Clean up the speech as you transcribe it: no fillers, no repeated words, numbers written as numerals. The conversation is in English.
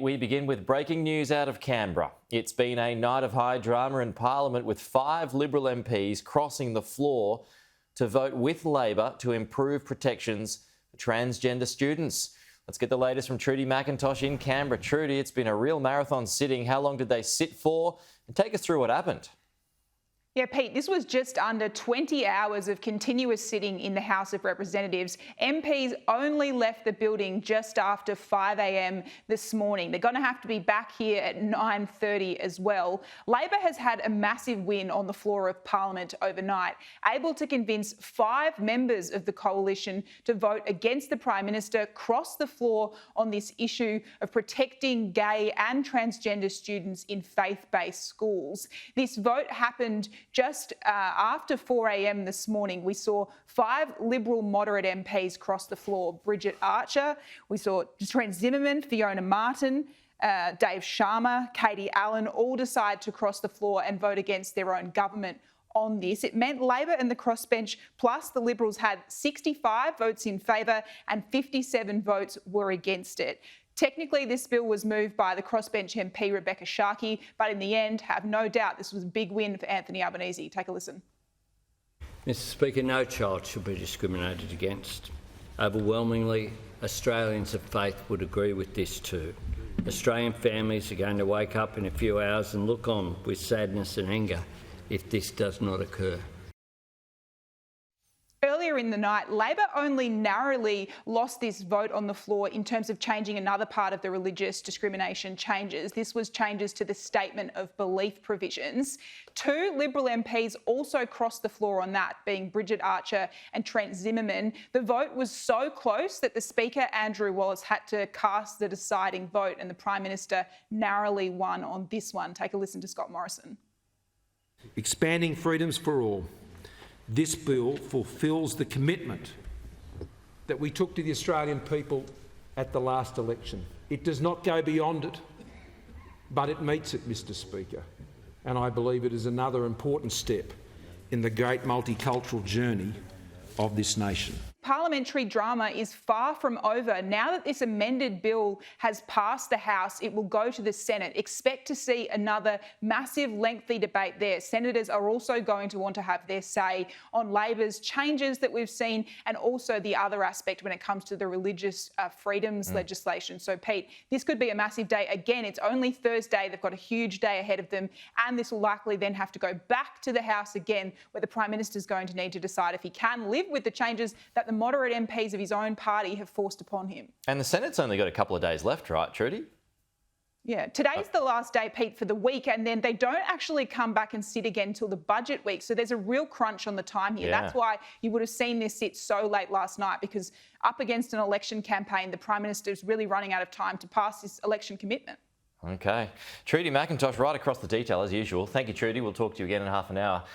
We begin with breaking news out of Canberra. It's been a night of high drama in Parliament, with 5 Liberal MPs crossing the floor to vote with Labor to improve protections for transgender students. Let's get the latest from Trudy McIntosh in Canberra. Trudy, it's been a real marathon sitting. How long did they sit for? And take us through what happened. Yeah, Pete, this was just under 20 hours of continuous sitting in the House of Representatives. MPs only left the building just after 5 a.m. this morning. They're going to have to be back here at 9:30 as well. Labor has had a massive win on the floor of Parliament overnight, able to convince 5 members of the coalition to vote against the Prime Minister, cross the floor on this issue of protecting gay and transgender students in faith-based schools. This vote happened just after 4 a.m. this morning. We saw 5 Liberal moderate MPs cross the floor. Bridget Archer, we saw Trent Zimmerman, Fiona Martin, Dave Sharma, Katie Allen all decide to cross the floor and vote against their own government on this. It meant Labor and the crossbench plus the Liberals had 65 votes in favour and 57 votes were against it. Technically, this bill was moved by the crossbench MP Rebecca Sharkey, but in the end, have no doubt this was a big win for Anthony Albanese. Take a listen. Mr Speaker, no child should be discriminated against. Overwhelmingly, Australians of faith would agree with this too. Australian families are going to wake up in a few hours and look on with sadness and anger if this does not occur. Earlier in the night, Labor only narrowly lost this vote on the floor in terms of changing another part of the religious discrimination changes. This was changes to the statement of belief provisions. 2 Liberal MPs also crossed the floor on that, being Bridget Archer and Trent Zimmerman. The vote was so close that the Speaker, Andrew Wallace, had to cast the deciding vote, and the Prime Minister narrowly won on this one. Take a listen to Scott Morrison. Expanding freedoms for all. This bill fulfils the commitment that we took to the Australian people at the last election. It does not go beyond it, but it meets it, Mr Speaker, and I believe it is another important step in the great multicultural journey of this nation. Parliamentary drama is far from over. Now that this amended bill has passed the House, it will go to the Senate. Expect to see another massive, lengthy debate there. Senators are also going to want to have their say on Labor's changes that we've seen, and also the other aspect when it comes to the religious freedoms legislation. So, Pete, this could be a massive day. Again, it's only Thursday. They've got a huge day ahead of them, and this will likely then have to go back to the House again, where the Prime Minister is going to need to decide if he can live with the changes that the moderate MPs of his own party have forced upon him. And the Senate's only got a couple of days left, right, Trudy? Yeah, today's the last day, Pete, for the week, and then they don't actually come back and sit again till the budget week. So there's a real crunch on the time here. Yeah. That's why you would have seen this sit so late last night, because up against an election campaign, the Prime Minister is really running out of time to pass this election commitment. OK. Trudy McIntosh right across the detail as usual. Thank you, Trudy. We'll talk to you again in half an hour.